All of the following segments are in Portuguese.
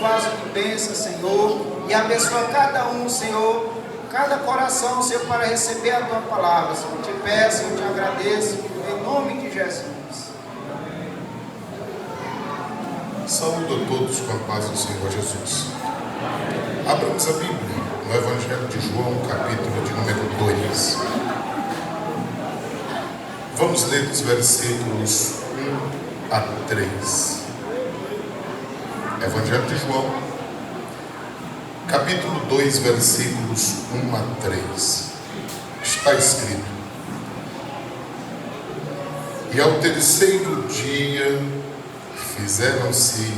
vaso de bênção, Senhor, e abençoa cada um, Senhor, cada coração, Senhor, para receber a tua palavra. Senhor, eu te peço, eu te agradeço, em nome de Jesus. Saúdo a todos com a paz do Senhor Jesus. Abramos a Bíblia no Evangelho de João, capítulo de número 2. Vamos ler dos versículos 1 a 3. Evangelho de João, capítulo 2, versículos 1 a 3. Está escrito: E ao terceiro dia fizeram-se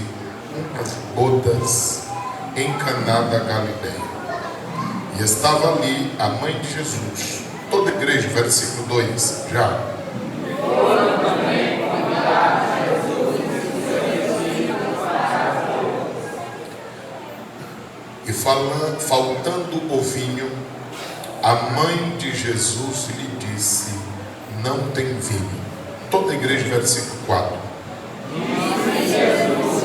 umas bodas em Caná da Galileia. E estava ali a mãe de Jesus. Toda a igreja, versículo 2, já. E faltando o vinho, a mãe de Jesus lhe disse: não tem vinho. Toda a igreja, versículo 4. Disse Jesus: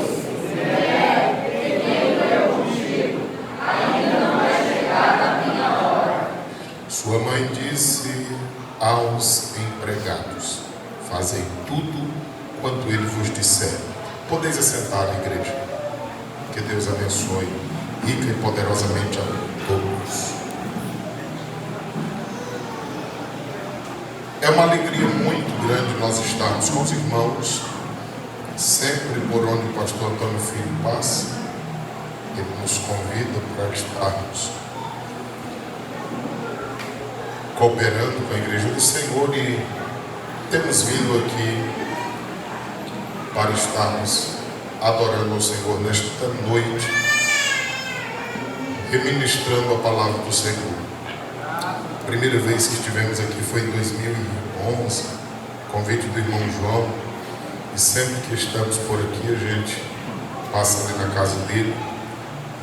mulher, tenho eu contigo, ainda não é chegada a minha hora. Sua mãe disse aos empregados: fazei tudo quanto ele vos disser. Podeis assentar, igreja. Que Deus abençoe rica e poderosamente a todos. É uma alegria muito grande nós estarmos com os irmãos, sempre por onde o pastor Antônio Filho passa. Ele nos convida para estarmos cooperando com a Igreja do Senhor, e temos vindo aqui para estarmos adorando ao Senhor nesta noite, ministrando a palavra do Senhor. A primeira vez que estivemos aqui foi em 2011, convite do irmão João, e sempre que estamos por aqui a gente passa ali na casa dele,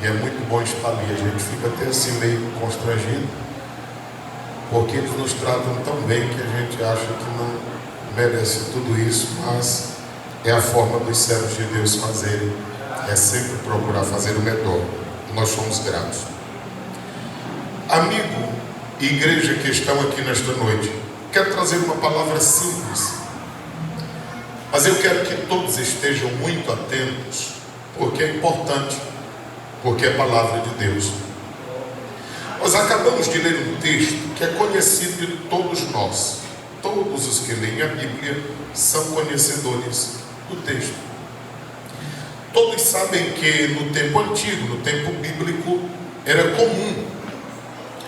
e é muito bom estar ali. A gente fica até assim meio constrangido, porque eles nos tratam tão bem que a gente acha que não merece tudo isso, mas é a forma dos servos de Deus fazerem, é sempre procurar fazer o melhor. Nós somos gratos. Amigo e igreja que estão aqui nesta noite, quero trazer uma palavra simples, mas eu quero que todos estejam muito atentos, porque é importante, porque é palavra de Deus. Nós acabamos de ler um texto que é conhecido de todos nós. Todos os que leem a Bíblia são conhecedores do texto. Todos sabem que no tempo antigo, no tempo bíblico, era comum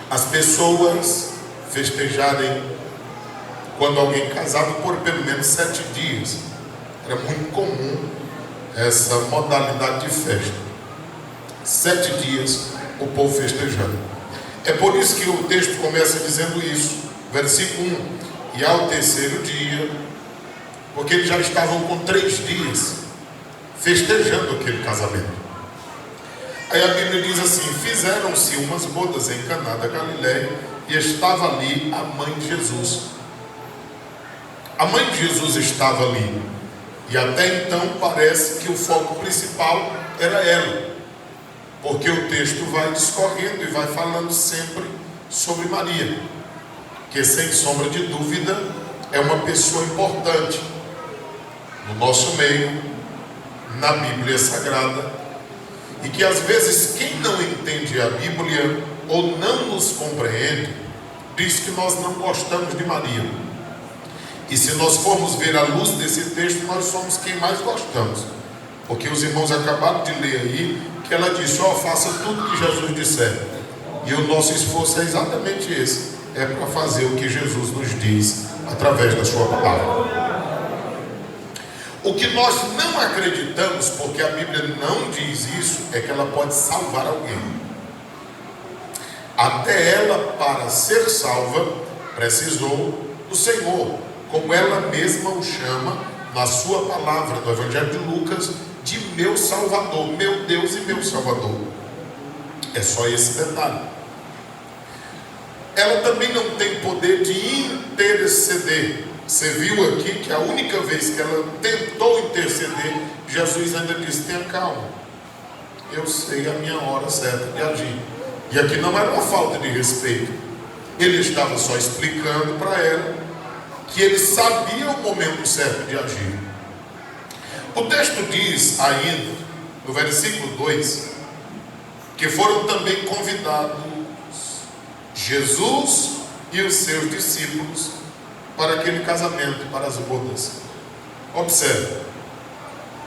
as pessoas festejarem quando alguém casava por pelo menos 7 dias. Era muito comum essa modalidade de festa. 7 dias o povo festejando. É por isso que o texto começa dizendo isso, versículo 1. E ao terceiro dia, porque eles já estavam com 3 dias festejando aquele casamento. Aí a Bíblia diz assim: fizeram-se umas bodas em Caná da Galileia, e estava ali a mãe de Jesus. A mãe de Jesus estava ali, e até então parece que o foco principal era ela, porque o texto vai discorrendo e vai falando sempre sobre Maria, que sem sombra de dúvida é uma pessoa importante no nosso meio, na Bíblia Sagrada, e que às vezes quem não entende a Bíblia ou não nos compreende, diz que nós não gostamos de Maria. E se nós formos ver à luz desse texto, nós somos quem mais gostamos, porque os irmãos acabaram de ler aí que ela disse: faça tudo que Jesus disser. E o nosso esforço é exatamente esse, é para fazer o que Jesus nos diz através da sua palavra. O que nós não acreditamos, porque a Bíblia não diz isso, é que ela pode salvar alguém. Até ela, para ser salva, precisou do Senhor, como ela mesma o chama na sua palavra, no Evangelho de Lucas, de meu Salvador, meu Deus e meu Salvador. É só esse detalhe. Ela também não tem poder de interceder. Você viu aqui que a única vez que ela tentou interceder, Jesus ainda disse: tenha calma, eu sei a minha hora certa de agir. E aqui não era uma falta de respeito. Ele estava só explicando para ela que ele sabia o momento certo de agir. O texto diz ainda, no versículo 2, que foram também convidados Jesus e os seus discípulos para aquele casamento, para as bodas. Observe,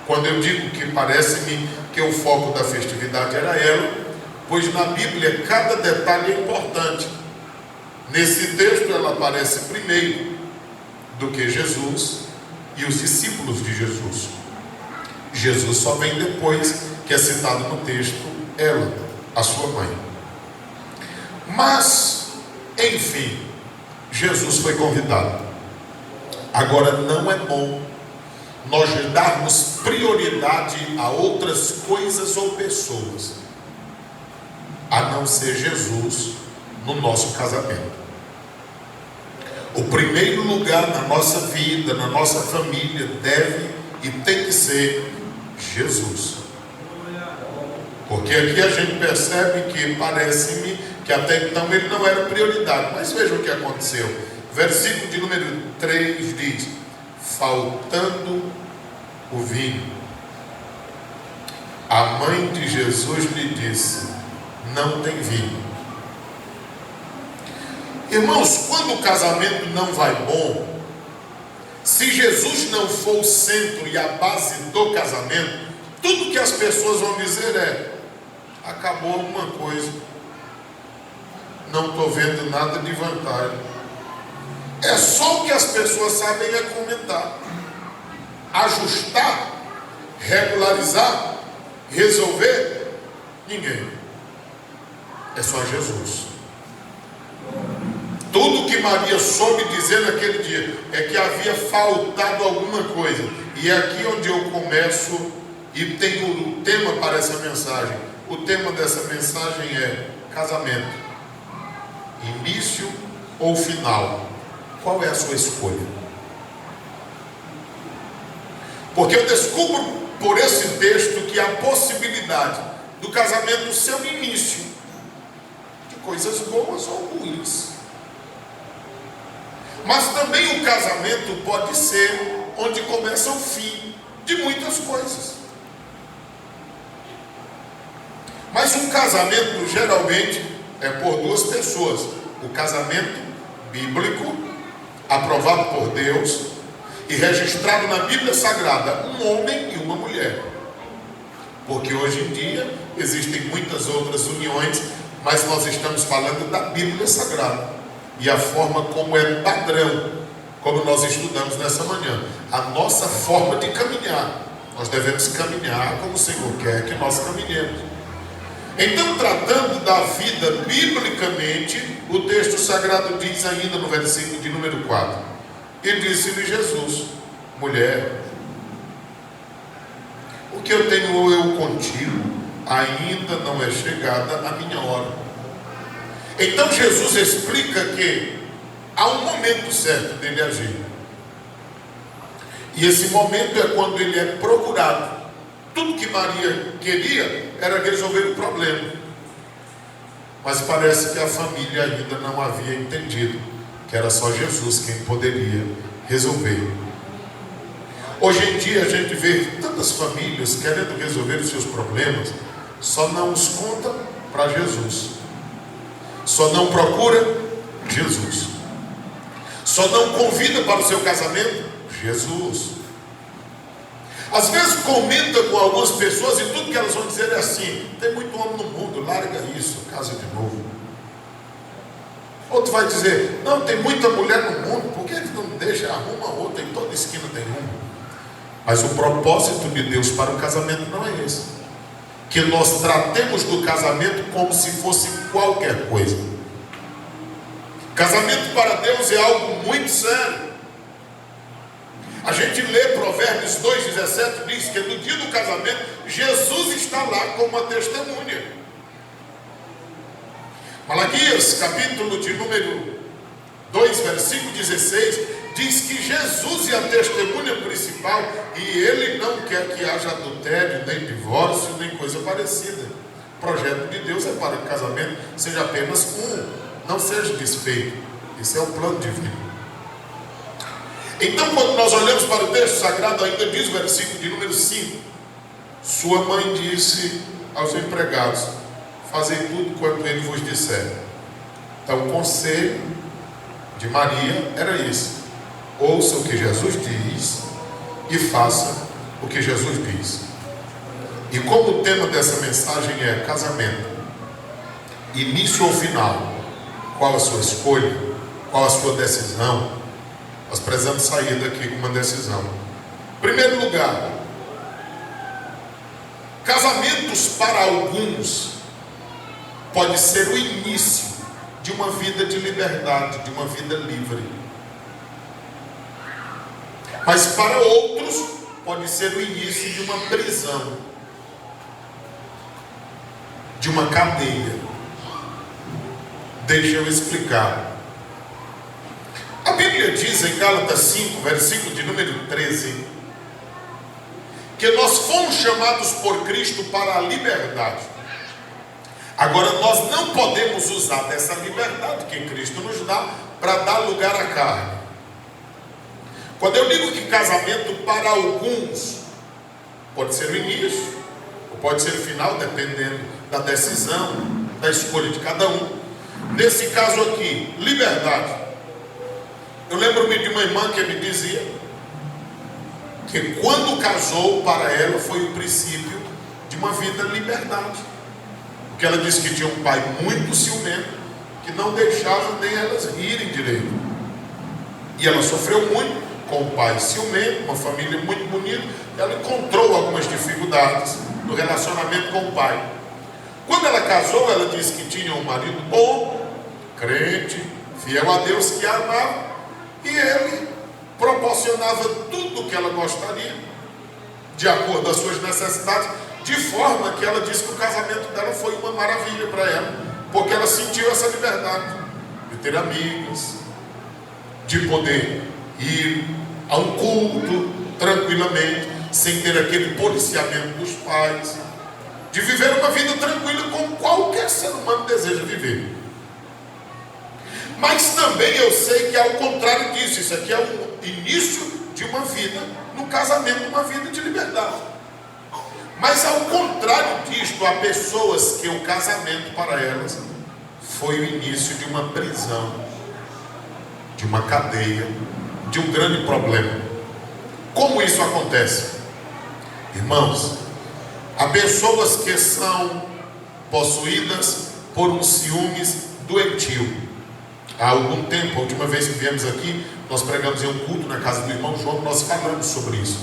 quando eu digo que parece-me que o foco da festividade era ela, pois na Bíblia cada detalhe é importante. Nesse texto ela aparece primeiro do que Jesus e os discípulos de Jesus. Jesus só vem depois, que é citado no texto, ela, a sua mãe. Mas, enfim, Jesus foi convidado. Agora, não é bom nós darmos prioridade a outras coisas ou pessoas, a não ser Jesus no nosso casamento. O primeiro lugar na nossa vida, na nossa família, deve e tem que ser Jesus. Porque aqui a gente percebe que parece-me que até então ele não era prioridade. Mas veja o que aconteceu. Versículo de número 3 diz: faltando o vinho, a mãe de Jesus lhe disse: não tem vinho. Irmãos, quando o casamento não vai bom, se Jesus não for o centro e a base do casamento, tudo que as pessoas vão dizer é: acabou alguma coisa, não estou vendo nada de vantagem. É só o que as pessoas sabem é comentar, ajustar, regularizar, resolver. Ninguém. É só Jesus. Tudo que Maria soube dizer naquele dia é que havia faltado alguma coisa. E é aqui onde eu começo e tenho o tema para essa mensagem. O tema dessa mensagem é casamento. Início ou final? Qual é a sua escolha? Porque eu descubro por esse texto que há possibilidade do casamento ser o início de coisas boas ou ruins. Mas também o casamento pode ser onde começa o fim de muitas coisas. Mas um casamento geralmente é por duas pessoas. O casamento bíblico, aprovado por Deus e registrado na Bíblia Sagrada, um homem e uma mulher. Porque hoje em dia existem muitas outras uniões, mas nós estamos falando da Bíblia Sagrada. E a forma como é padrão, como nós estudamos nessa manhã, a nossa forma de caminhar. Nós devemos caminhar como o Senhor quer que nós caminhemos. Então, tratando da vida biblicamente, o texto sagrado diz ainda no versículo de número 4: e disse-lhe Jesus: mulher, o que eu tenho eu contigo ainda não é chegada a minha hora. Então Jesus explica que há um momento certo dele agir. E esse momento é quando ele é procurado. Tudo que Maria queria era resolver o problema. Mas parece que a família ainda não havia entendido que era só Jesus quem poderia resolver. Hoje em dia a gente vê tantas famílias querendo resolver os seus problemas, só não os conta para Jesus. Só não procura Jesus. Só não convida para o seu casamento Jesus. Às vezes comenta com algumas pessoas e tudo que elas vão dizer é assim: tem muito homem no mundo, larga isso, casa de novo. Outro vai dizer: não, tem muita mulher no mundo, por que ele não deixa, arruma outra, em toda esquina tem uma. Mas o propósito de Deus para o casamento não é esse. Que nós tratemos do casamento como se fosse qualquer coisa. Casamento para Deus é algo muito sério. A gente lê Provérbios 2,17, diz que no dia do casamento Jesus está lá como uma testemunha. Malaquias, capítulo de número 2, versículo 16, diz que Jesus é a testemunha principal e ele não quer que haja adultério, nem divórcio, nem coisa parecida. O projeto de Deus é para que o casamento seja apenas um, não seja desfeito. Esse é o plano divino. Então, quando nós olhamos para o texto sagrado, ainda diz o versículo de número 5: sua mãe disse aos empregados: fazei tudo quanto ele vos disser. Então, o conselho de Maria era isso: ouça o que Jesus diz e faça o que Jesus diz. E como o tema dessa mensagem é casamento, início ou final, qual a sua escolha, qual a sua decisão? Nós precisamos sair daqui com uma decisão. Em primeiro lugar, casamentos para alguns pode ser o início de uma vida de liberdade, de uma vida livre. Mas para outros pode ser o início de uma prisão, de uma cadeia. Deixa eu explicar. A Bíblia diz em Gálatas 5, versículo de número 13, que nós fomos chamados por Cristo para a liberdade. Agora, nós não podemos usar dessa liberdade que Cristo nos dá para dar lugar à carne. Quando eu digo que casamento para alguns pode ser o início, ou pode ser o final, dependendo da decisão, da escolha de cada um. Nesse caso aqui, liberdade. Eu lembro-me de uma irmã que me dizia que quando casou, para ela foi o princípio de uma vida de liberdade. Porque ela disse que tinha um pai muito ciumento, que não deixava nem elas irem direito. E ela sofreu muito com o pai ciumento, uma família muito bonita. Ela encontrou algumas dificuldades no relacionamento com o pai. Quando ela casou, ela disse que tinha um marido bom, crente, fiel a Deus, que a amava. E ele proporcionava tudo o que ela gostaria, de acordo com as suas necessidades, de forma que ela disse que o casamento dela foi uma maravilha para ela, porque ela sentiu essa liberdade de ter amigas, de poder ir a um culto tranquilamente, sem ter aquele policiamento dos pais, de viver uma vida tranquila como qualquer ser humano deseja viver. Mas também eu sei que é ao contrário disso. Isso aqui é o início de uma vida no casamento, uma vida de liberdade. Mas ao contrário disto, há pessoas que o casamento para elas foi o início de uma prisão, de uma cadeia, de um grande problema. Como isso acontece? Irmãos, há pessoas que são possuídas por um ciúmes doentio. Há algum tempo, a última vez que viemos aqui, nós pregamos em um culto na casa do irmão João, nós falamos sobre isso.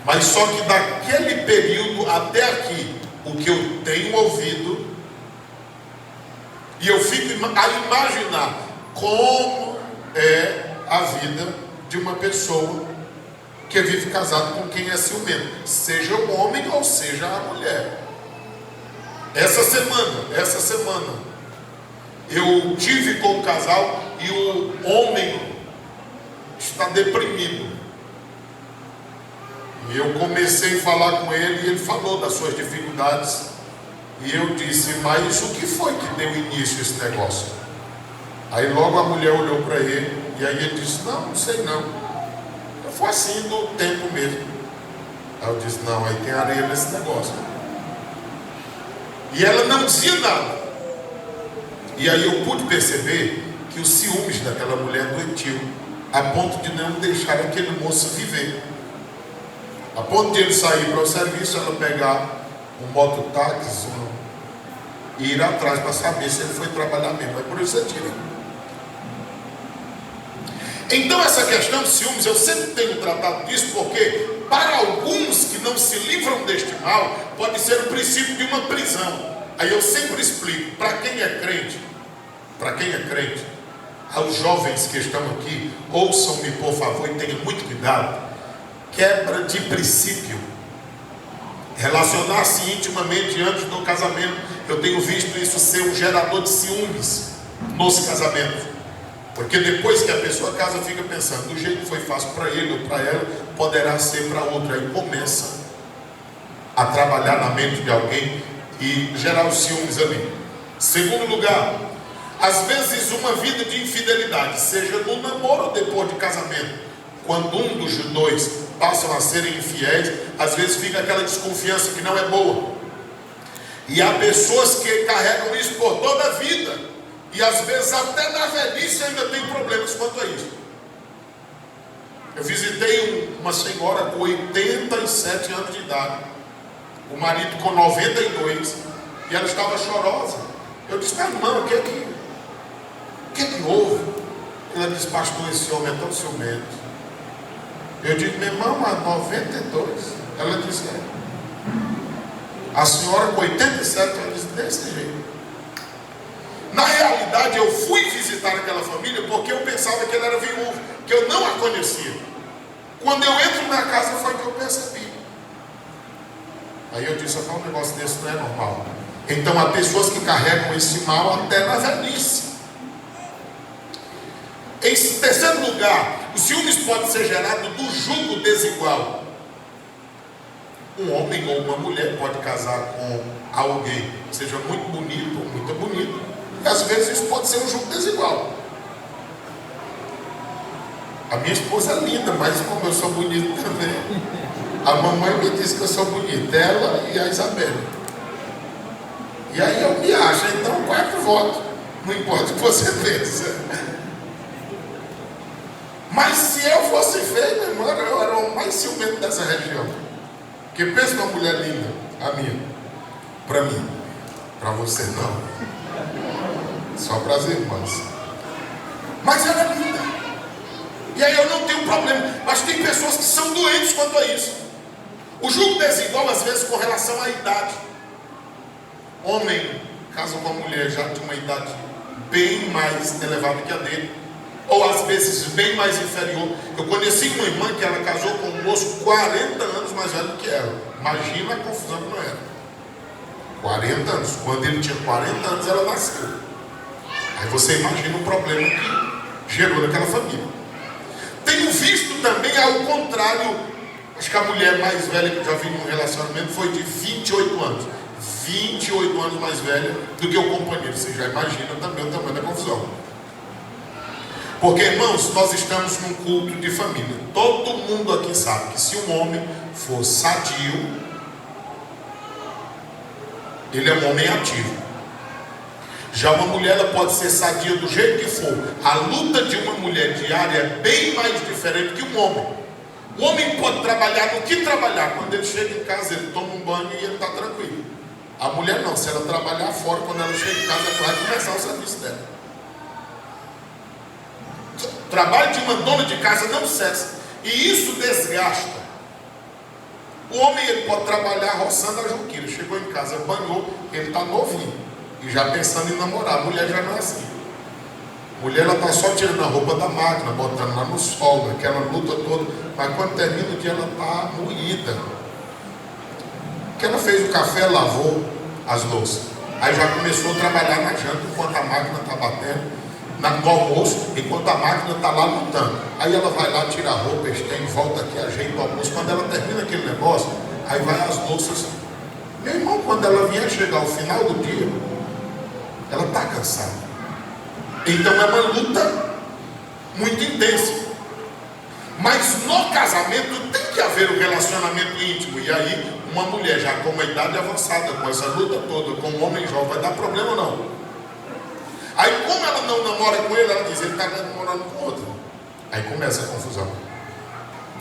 Mas só que daquele período até aqui, o que eu tenho ouvido, e eu fico a imaginar como é a vida de uma pessoa que vive casado com quem é ciumento, seja o homem ou seja a mulher. Essa semana, eu tive com um casal e o homem está deprimido. E eu comecei a falar com ele e ele falou das suas dificuldades. E eu disse: mas o que foi que deu início a esse negócio? Aí logo a mulher olhou para ele e aí ele disse: não sei não. Foi assim do tempo mesmo. Aí eu disse: não, aí tem areia nesse negócio. E ela não dizia nada. E aí eu pude perceber que os ciúmes daquela mulher doentiu, a ponto de não deixar aquele moço viver. A ponto de ele sair para o serviço, ela pegar um mototáxi e ir atrás para saber se ele foi trabalhar mesmo. Mas por isso é tira. Então essa questão de ciúmes, eu sempre tenho tratado disso, porque para alguns que não se livram deste mal, pode ser o princípio de uma prisão. Aí eu sempre explico, para quem é crente, aos jovens que estão aqui, ouçam-me por favor e tenham muito cuidado. Quebra de princípio, relacionar-se intimamente antes do casamento, eu tenho visto isso ser um gerador de ciúmes nos casamentos. Porque depois que a pessoa casa, fica pensando, do jeito que foi fácil para ele ou para ela, poderá ser para outra. Aí começa a trabalhar na mente de alguém e gerar os ciúmes ali. Segundo lugar, às vezes uma vida de infidelidade, seja no namoro ou depois de casamento, quando um dos dois passam a serem infiéis, às vezes fica aquela desconfiança que não é boa. E há pessoas que carregam isso por toda a vida, e às vezes até na velhice ainda tem problemas quanto a isso. Eu visitei uma senhora com 87 anos de idade, o marido com 92, e ela estava chorosa. Eu disse, minha irmã, o que é que houve? Ela disse, pastor, esse homem é tão ciumento. Eu digo, minha irmã, há 92. Ela disse, a senhora com 87, ela disse, desse jeito. Na realidade, eu fui visitar aquela família porque eu pensava que ela era viúva, que eu não a conhecia. Quando eu entro na casa, foi que eu percebi. Aí eu disse, um negócio desse não é normal. Então há pessoas que carregam esse mal até na velhice. Em terceiro lugar, os ciúmes podem ser gerados do julgo desigual. Um homem ou uma mulher pode casar com alguém, seja muito bonito ou muito bonito, e às vezes isso pode ser um julgo desigual. A minha esposa é linda, mas como eu sou bonito também, a mamãe me disse que eu sou bonito, ela e a Isabela. E aí eu me acho, então 4 votos. Não importa o que você pensa. Mas se eu fosse feio, meu irmão, eu era o mais ciumento dessa região. Porque pensa numa mulher linda, a minha. Para mim. Para você não. Só para as irmãs. Mas ela é linda. E aí eu não tenho problema. Mas tem pessoas que são doentes quanto a isso. O julgo desigual, às vezes, com relação à idade. Homem casa com uma mulher já de uma idade bem mais elevada que a dele, ou às vezes bem mais inferior. Eu conheci uma irmã que ela casou com um moço 40 anos mais velho que ela. Imagina a confusão que não era. 40 anos. Quando ele tinha 40 anos, ela nasceu. Aí você imagina o problema que gerou naquela família. Tenho visto também ao contrário. Acho que a mulher mais velha que eu já vi num relacionamento foi de 28 anos. 28 anos mais velha do que o companheiro. Você já imagina também o tamanho da confusão. Porque, irmãos, nós estamos num culto de família. Todo mundo aqui sabe que se um homem for sadio, ele é um homem ativo. Já uma mulher, ela pode ser sadia do jeito que for. A luta de uma mulher diária é bem mais diferente que um homem. O homem pode trabalhar no que trabalhar. Quando ele chega em casa, ele toma um banho e ele está tranquilo. A mulher não, se ela trabalhar fora, quando ela chega em casa, ela vai começar o serviço dela. O trabalho de uma dona de casa não cessa. E isso desgasta. O homem, ele pode trabalhar roçando a juquira. Chegou em casa, banhou, ele está novinho. E já pensando em namorar. A mulher já não é assim. A mulher, ela está só tirando a roupa da máquina, botando lá no sol, aquela luta toda. Mas quando termina o dia, ela está moída. Que ela fez o café, lavou as louças. Aí já começou a trabalhar na janta enquanto a máquina está batendo, no almoço, enquanto a máquina está lá lutando. Aí ela vai lá, tira a roupa, estende, volta aqui, ajeita o almoço. Quando ela termina aquele negócio, aí vai as louças. Meu irmão, quando ela vier chegar ao final do dia, ela está cansada. Então é uma luta muito intensa. Mas no casamento tem que haver um relacionamento íntimo. E aí, uma mulher já com uma idade avançada, com essa luta toda, com um homem jovem, vai dar problema ou não? Aí, como ela não namora com ele, ela diz, ele está namorando com outra. Aí começa a confusão.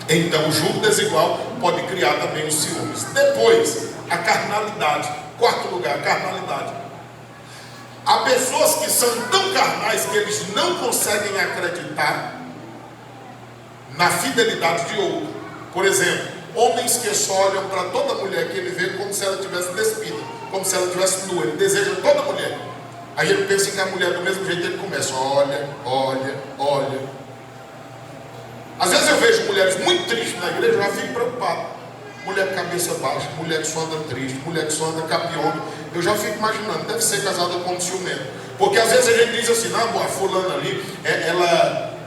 Então, o julgo desigual pode criar também os ciúmes. Depois, a carnalidade. Quarto lugar, a carnalidade. Há pessoas que são tão carnais que eles não conseguem acreditar na fidelidade de outro. Por exemplo, homens que só olham para toda mulher que ele vê como se ela tivesse despida, como se ela tivesse nua. Ele deseja toda mulher. Aí ele pensa que a mulher do mesmo jeito ele começa, olha. Às vezes eu vejo mulheres muito tristes na igreja, eu já fico preocupado. Mulher de cabeça baixa, mulher que só anda triste, mulher que só anda capiondo. Eu já fico imaginando, deve ser casada com um ciumento. Porque às vezes a gente diz assim, não, a fulana ali, ela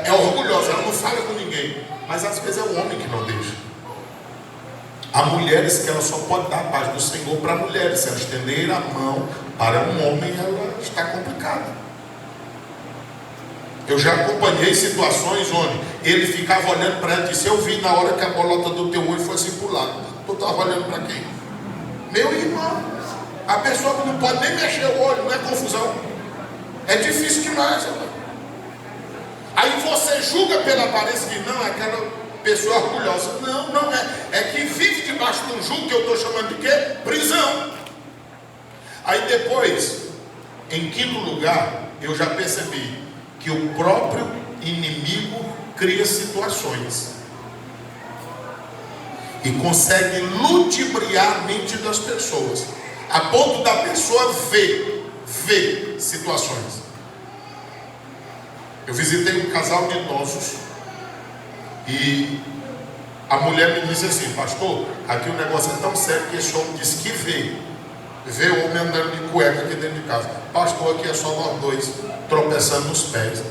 é orgulhosa, ela não fala com ninguém. Mas às vezes é o homem que não deixa. Há mulheres que ela só pode dar a paz do Senhor para mulheres. Se ela estender a mão para um homem, ela está complicada. Eu já acompanhei situações onde ele ficava olhando para ela e disse: eu vi na hora que a bolota do teu olho foi assim para o lado. Tu estava olhando para quem? Meu irmão. A pessoa que não pode nem mexer o olho, não é confusão. É difícil demais. Aí você julga pela aparência que não, é aquela pessoa orgulhosa. Não, não é. É que vive debaixo de um jugo que eu estou chamando de quê? Prisão. Aí depois, em quinto lugar, eu já percebi que o próprio inimigo cria situações e consegue ludibriar a mente das pessoas, a ponto da pessoa ver situações. Eu visitei um casal de idosos e a mulher me disse assim: pastor, aqui o negócio é tão sério que esse homem disse que vê o homem andando de cueca aqui dentro de casa. Pastor, aqui é só nós dois tropeçando nos pés.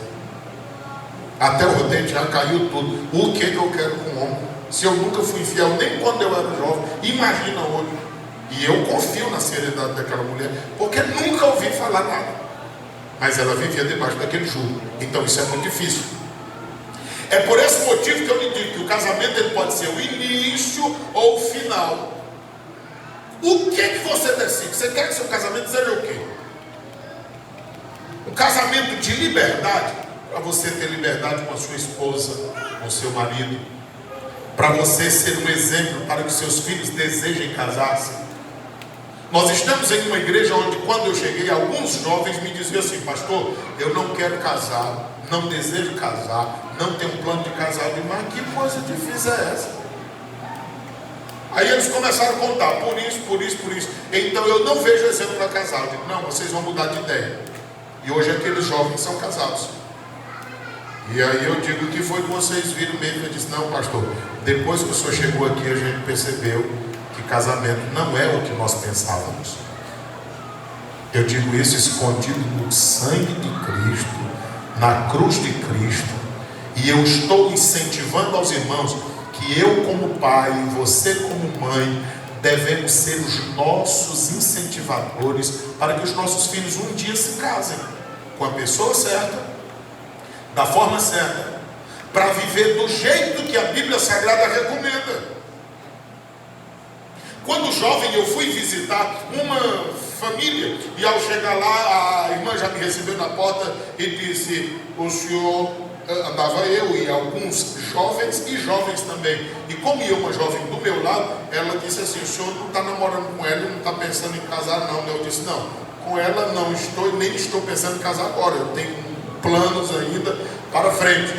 Até o dente já caiu tudo. O que eu quero com o homem? Se eu nunca fui infiel, nem quando eu era jovem, imagina hoje. E eu confio na seriedade daquela mulher, porque nunca ouvi falar nada. Mas ela vivia debaixo daquele jugo. Então isso é muito difícil. É por esse motivo que eu lhe digo que o casamento ele pode ser o início ou o final. O que você decide? Você quer que seu casamento seja o quê? Um casamento de liberdade, para você ter liberdade com a sua esposa, com o seu marido, para você ser um exemplo para que seus filhos desejem casar-se. Nós estamos em uma igreja onde, quando eu cheguei, alguns jovens me diziam assim: pastor, eu não quero casar, não desejo casar, não tenho plano de casar. Eu digo: mas que coisa difícil é essa? Aí eles começaram a contar, por isso. Então eu não vejo exemplo para casar. Eu digo: não, vocês vão mudar de ideia. E hoje aqueles jovens são casados. E aí eu digo: o que foi que vocês viram mesmo? Eu disse: não, pastor, depois que o senhor chegou aqui, a gente percebeu que casamento não é o que nós pensávamos. Eu digo isso escondido no sangue de Cristo, na cruz de Cristo. E eu estou incentivando aos irmãos que eu como pai e você como mãe devemos ser os nossos incentivadores para que os nossos filhos um dia se casem com a pessoa certa, da forma certa, para viver do jeito que a Bíblia Sagrada recomenda. Quando jovem eu fui visitar uma família e ao chegar lá a irmã já me recebeu na porta e disse: o senhor, andava eu e alguns jovens e jovens também, e como ia uma jovem do meu lado, ela disse assim: o senhor não está namorando com ela, não está pensando em casar não? Eu disse: não, com ela não estou, nem estou pensando em casar agora, eu tenho planos ainda para frente.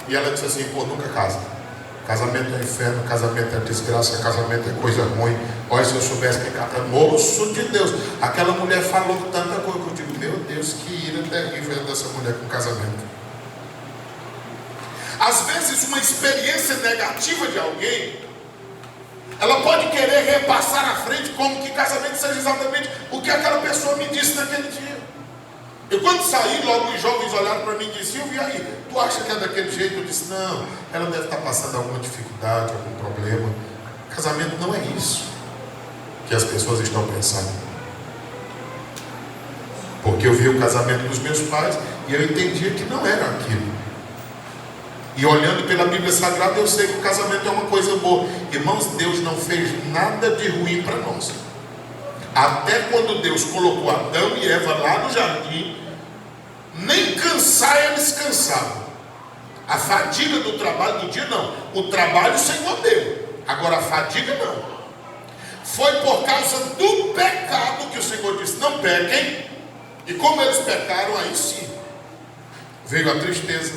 E ela disse assim: pô, nunca casa. Casamento é inferno, casamento é desgraça, casamento é coisa ruim. Olha, se eu soubesse que cada moço de Deus. Aquela mulher falou tanta coisa que eu digo: meu Deus, que ira terrível dessa mulher com casamento. Às vezes uma experiência negativa de alguém, ela pode querer repassar à frente como que casamento seja exatamente o que aquela pessoa me disse naquele dia. Eu quando saí, logo os jovens olharam para mim e disseram: e aí, tu acha que é daquele jeito? Eu disse: não, ela deve estar passando alguma dificuldade, algum problema. Casamento não é isso que as pessoas estão pensando. Porque eu vi o casamento dos meus pais e eu entendia que não era aquilo. E olhando pela Bíblia Sagrada, eu sei que o casamento é uma coisa boa. Irmãos, Deus não fez nada de ruim para nós. Até quando Deus colocou Adão e Eva lá no jardim, nem cansar eles cansavam. A fadiga do trabalho do dia não. O trabalho o Senhor deu. Agora a fadiga não. Foi por causa do pecado que o Senhor disse: não pequem. E como eles pecaram, aí sim veio a tristeza,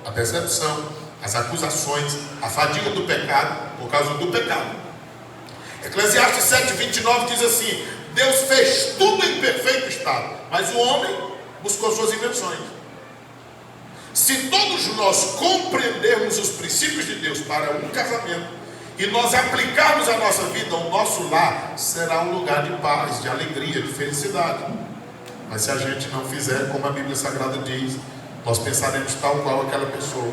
a decepção, as acusações, a fadiga do pecado, por causa do pecado. Eclesiastes 7:29 diz assim: Deus fez tudo em perfeito estado, mas o homem buscou suas invenções. Se todos nós compreendermos os princípios de Deus para um casamento e nós aplicarmos a nossa vida, o nosso lar será um lugar de paz, de alegria, de felicidade. Mas se a gente não fizer como a Bíblia Sagrada diz, nós pensaremos tal qual aquela pessoa.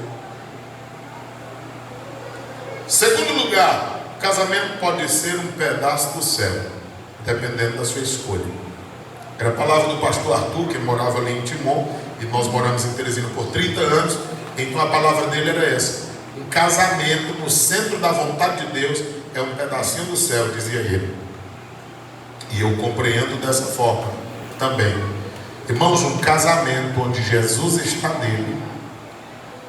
Segundo lugar, casamento pode ser um pedaço do céu, dependendo da sua escolha. Era a palavra do pastor Arthur, que morava ali em Timon, e nós moramos em Teresina por 30 anos. Então a palavra dele era essa: um casamento no centro da vontade de Deus é um pedacinho do céu, dizia ele. E eu compreendo dessa forma também. Irmãos, um casamento onde Jesus está nele,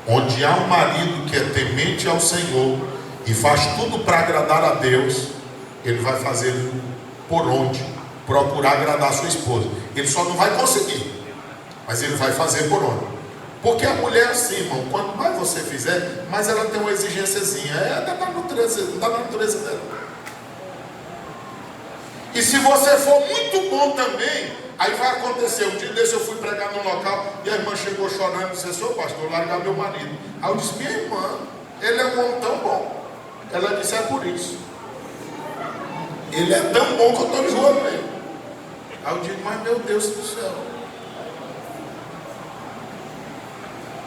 onde há um marido que é temente ao Senhor e faz tudo para agradar a Deus, ele vai fazer por onde? Procurar agradar a sua esposa. Ele só não vai conseguir, mas ele vai fazer por onde? Porque a mulher é assim, irmão, quanto mais você fizer, mais ela tem uma exigênciazinha. É da natureza, não está na natureza dela. E se você for muito bom também, aí vai acontecer. Um dia desse eu fui pregar num local e a irmã chegou chorando e disse: "Senhor pastor, eu largar meu marido." Aí eu disse: "Minha irmã, ele é um homem tão bom." Ela disse: "É por isso. Ele é tão bom que eu estou enjoando ele." Aí eu digo: "Mas meu Deus do céu,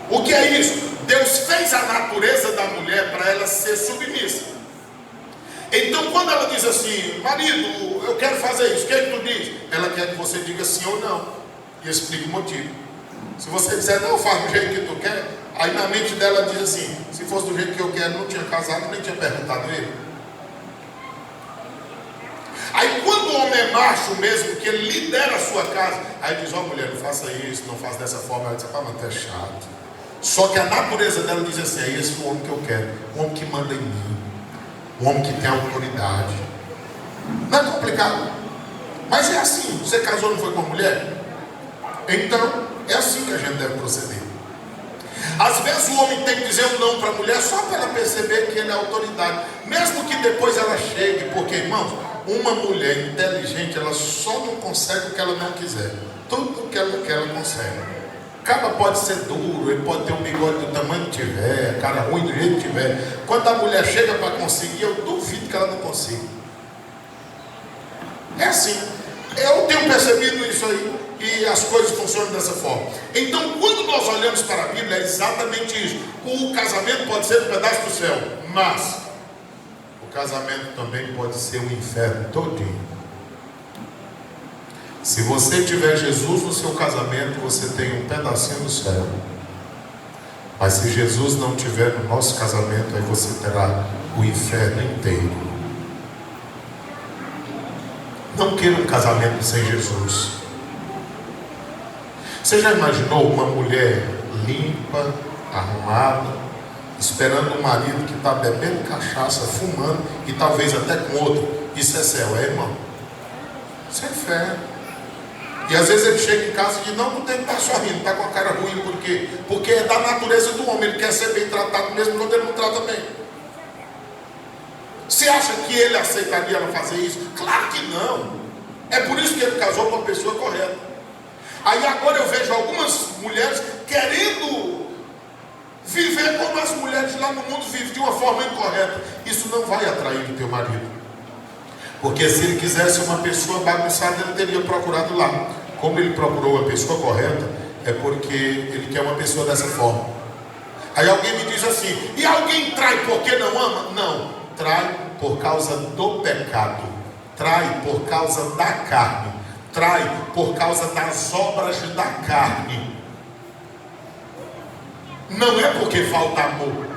o que é isso?" Deus fez a natureza da mulher para ela ser submissa. Então quando ela diz assim: "Marido, eu quero fazer isso", o que é que tu diz? Ela quer que você diga sim ou não, e explique o motivo. Se você disser: "Não, faz do jeito que tu quer", aí na mente dela diz assim: "Se fosse do jeito que eu quero, não tinha casado, nem tinha perguntado ele." Aí quando o homem é macho mesmo, que ele lidera a sua casa, aí diz: "Ó mulher, não faça isso, não faça dessa forma." Ela diz: "Ah, mas tu é chato." Só que a natureza dela diz assim: "É esse o homem que eu quero, um homem que manda em mim, um homem que tem autoridade." Não é complicado, mas é assim. Você casou, não foi com uma mulher? Então é assim que a gente deve proceder. Às vezes o homem tem que dizer um não para a mulher só para ela perceber que ele é autoridade, mesmo que depois ela chegue. Porque, irmãos, uma mulher inteligente, ela só não consegue o que ela não quiser. Tudo que ela quer, ela consegue. O cara pode ser duro, ele pode ter um bigode do tamanho que tiver, cara ruim do jeito que tiver. Quando a mulher chega para conseguir, eu duvido que ela não consiga. É assim. Eu tenho percebido isso aí, e as coisas funcionam dessa forma. Então, quando nós olhamos para a Bíblia, é exatamente isso. O casamento pode ser um pedaço do céu, mas o casamento também pode ser o inferno todinho. Se você tiver Jesus no seu casamento, você tem um pedacinho do céu. Mas se Jesus não tiver no nosso casamento, aí você terá o inferno inteiro. Não queira um casamento sem Jesus. Você já imaginou uma mulher limpa, arrumada, esperando um marido que está bebendo cachaça, fumando e talvez até com outro? Isso é céu, é, irmão? Isso é inferno. E às vezes ele chega em casa e diz: "Não, não tem que estar sorrindo, está com a cara ruim." Por quê? Porque é da natureza do homem, ele quer ser bem tratado mesmo quando ele não trata bem. Você acha que ele aceitaria ela fazer isso? Claro que não. É por isso que ele casou com a pessoa correta. Aí agora eu vejo algumas mulheres querendo viver como as mulheres lá no mundo vivem, de uma forma incorreta. Isso não vai atrair o teu marido. Porque se ele quisesse uma pessoa bagunçada, ele teria procurado lá. Como ele procurou a pessoa correta, é porque ele quer uma pessoa dessa forma. Aí alguém me diz assim: "E alguém trai porque não ama?" Não, trai por causa do pecado, trai por causa da carne, trai por causa das obras da carne. Não é porque falta amor.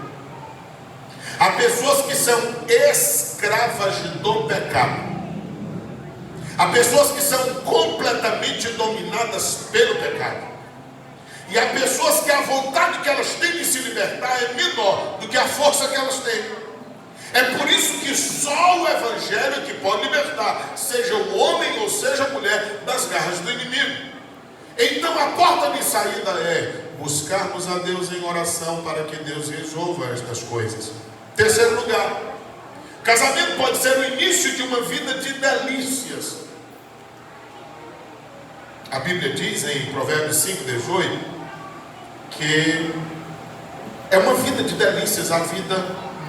Há pessoas que são escravas do pecado. Há pessoas que são completamente dominadas pelo pecado. E há pessoas que a vontade que elas têm de se libertar é menor do que a força que elas têm. É por isso que só o Evangelho que pode libertar, seja o homem ou seja a mulher, das garras do inimigo. Então a porta de saída é buscarmos a Deus em oração para que Deus resolva estas coisas. Terceiro lugar, casamento pode ser o início de uma vida de delícias. A Bíblia diz em Provérbios 5:18 que é uma vida de delícias a vida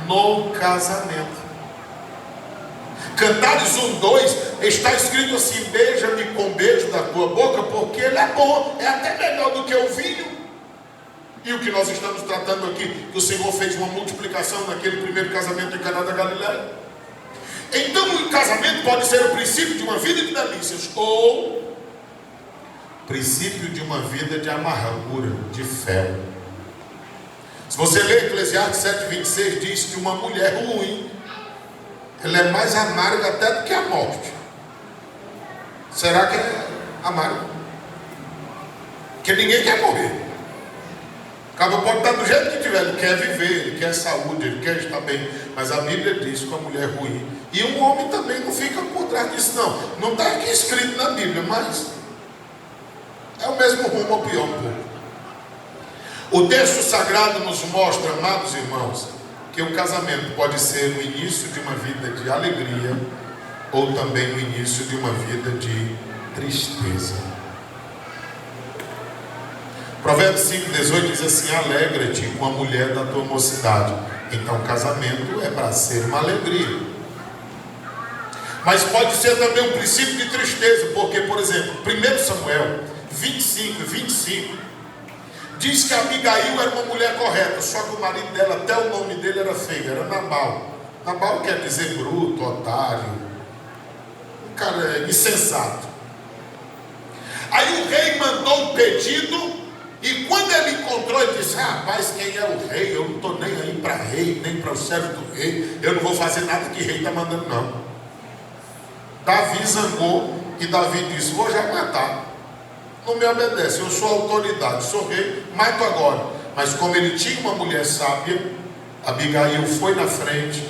no casamento. Cantares 1:2 está escrito assim: beija-me com beijo da tua boca, porque ele é bom, é até melhor do que o vinho. E o que nós estamos tratando aqui, que o Senhor fez uma multiplicação naquele primeiro casamento em Caná da Galileia. Então o casamento pode ser o princípio de uma vida de delícias, ou princípio de uma vida de amargura, de fel. Se você ler Eclesiastes 7:26, diz que uma mulher ruim, ela é mais amarga até do que a morte. Será que é amarga? Porque ninguém quer morrer. O cara pode estar do jeito que tiver, ele quer viver, ele quer saúde, ele quer estar bem. Mas a Bíblia diz que a mulher é ruim. E um homem também não fica por trás disso, não. Não está aqui escrito na Bíblia, mas é o mesmo rumo, ou pior um pouco. O texto sagrado nos mostra, amados irmãos, que o casamento pode ser o início de uma vida de alegria, ou também o início de uma vida de tristeza. Provérbios 5:18 diz assim: alegra-te com a mulher da tua mocidade. Então casamento é para ser uma alegria, mas pode ser também um princípio de tristeza, porque, por exemplo, 1 Samuel 25:25 diz que Abigail era uma mulher correta, só que o marido dela, até o nome dele era feio, era Nabal. Nabal quer dizer bruto, otário, um cara insensato. Aí o rei mandou um pedido, e quando ele encontrou, ele disse: rapaz, quem é o rei? Eu não estou nem aí para rei, nem para o servo do rei, eu não vou fazer nada que rei está mandando, não. Davi zangou, e Davi disse: vou já matar. Não me obedece, eu sou autoridade, sou rei, mato agora. Mas como ele tinha uma mulher sábia, Abigail foi na frente,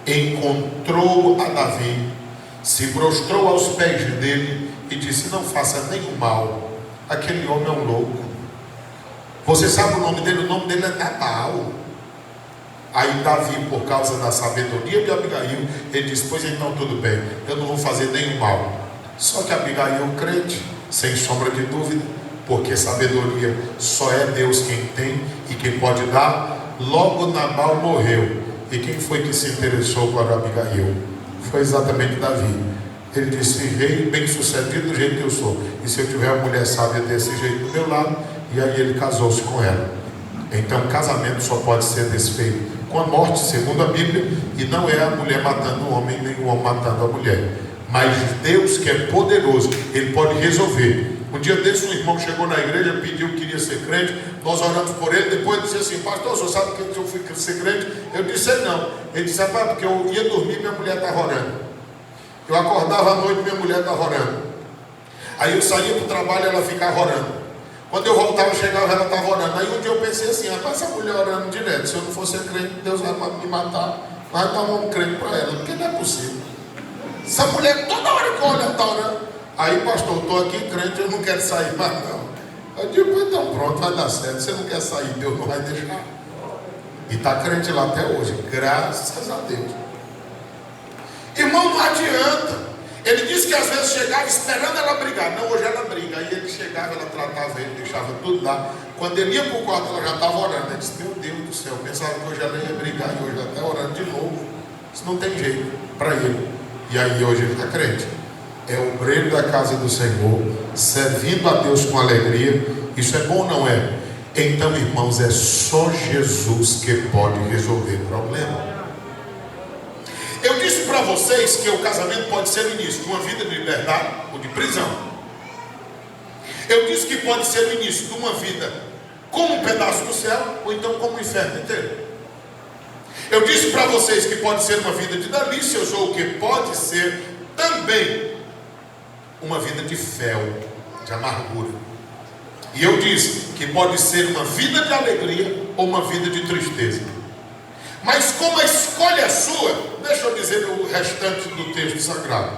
encontrou a Davi, se prostrou aos pés dele e disse: não faça nenhum mal, aquele homem é um louco. Você sabe o nome dele? O nome dele é Nabal. Aí Davi, por causa da sabedoria de Abigail, ele disse: pois então tudo bem, eu não vou fazer nenhum mal. Só que Abigail, crente, sem sombra de dúvida, porque sabedoria só é Deus quem tem e quem pode dar. Logo Nabal morreu, e quem foi que se interessou por Abigail? Foi exatamente Davi. Ele disse: rei bem sucedido do jeito que eu sou, e se eu tiver uma mulher sábia desse jeito do meu lado? E aí ele casou-se com ela. Então casamento só pode ser desfeito com a morte, segundo a Bíblia, e não é a mulher matando o homem, nem o homem matando a mulher. Mas Deus, que é poderoso, Ele pode resolver. Um dia desse, um irmão chegou na igreja, pediu que queria ser crente, nós oramos por ele, depois disse assim: pastor, você sabe que eu fui ser crente? Eu disse: não. Ele disse: rapaz, porque eu ia dormir, minha mulher estava orando. Eu acordava à noite, minha mulher estava orando. Aí eu saía para o trabalho, ela ficava orando. Quando eu voltava, chegava, ela estava orando. Aí um dia eu pensei assim: rapaz, essa mulher orando direto, se eu não fosse crente, Deus vai me matar, vai dar um crente para ela, porque não é possível. Essa mulher toda hora que olha está orando. Aí, pastor, eu estou aqui crente, eu não quero sair mais não. Eu digo: então pronto, vai dar certo. Você não quer sair, Deus não vai deixar. E está crente lá até hoje, graças a Deus. Irmão, não adianta. Ele disse que às vezes chegava esperando ela brigar. Não, hoje ela briga. Aí ele chegava, ela tratava ele, deixava tudo lá. Quando ele ia para o quarto, ela já estava orando. Ele disse: meu Deus do céu, eu pensava que hoje ela ia brigar, e hoje ela está orando de novo. Isso não tem jeito para ele. E aí hoje ele está crente. É o obreiro da casa do Senhor, servindo a Deus com alegria. Isso é bom ou não é? Então, irmãos, é só Jesus que pode resolver o problema. Eu disse para vocês que o casamento pode ser o início de uma vida de liberdade ou de prisão. Eu disse que pode ser o início de uma vida como um pedaço do céu, ou então como o inferno inteiro. Eu disse para vocês que pode ser uma vida de delícias, ou que pode ser também uma vida de fel, de amargura. E eu disse que pode ser uma vida de alegria ou uma vida de tristeza. Mas como a escolha é sua, deixa eu dizer o restante do texto sagrado.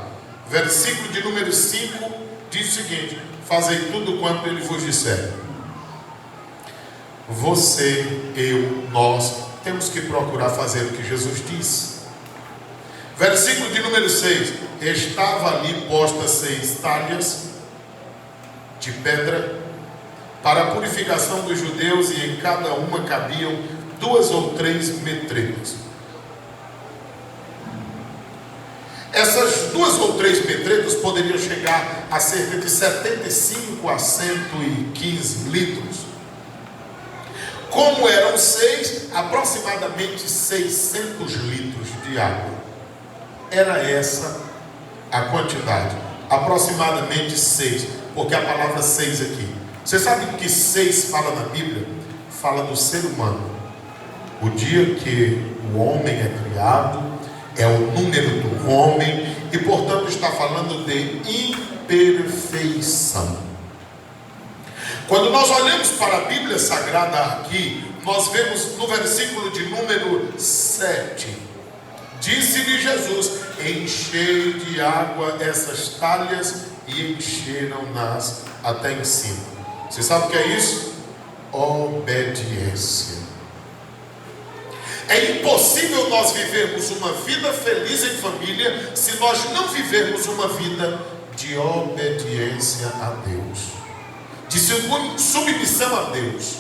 Versículo de número 5 diz o seguinte: fazei tudo quanto ele vos disser. Você, eu, nós temos que procurar fazer o que Jesus disse. Versículo de número 6: estava ali postas 6 talhas de pedra para a purificação dos judeus, e em cada uma cabiam 2 ou 3 metretas. Essas 2 ou 3 pedretas poderiam chegar a cerca de 75 a 115 litros. Como eram 6, aproximadamente 600 litros de água. Era essa a quantidade, aproximadamente 6, porque a palavra 6 aqui, você sabe que 6 fala na Bíblia? Fala do ser humano. O dia que o homem é criado, é o número do homem, e portanto está falando de imperfeição. Quando nós olhamos para a Bíblia Sagrada aqui, nós vemos no versículo de número 7, disse-lhe Jesus: enchei de água essas talhas, e encheram-nas até em cima. Você sabe o que é isso? Obediência. É impossível nós vivermos uma vida feliz em família se nós não vivermos uma vida de obediência a Deus, de submissão a Deus,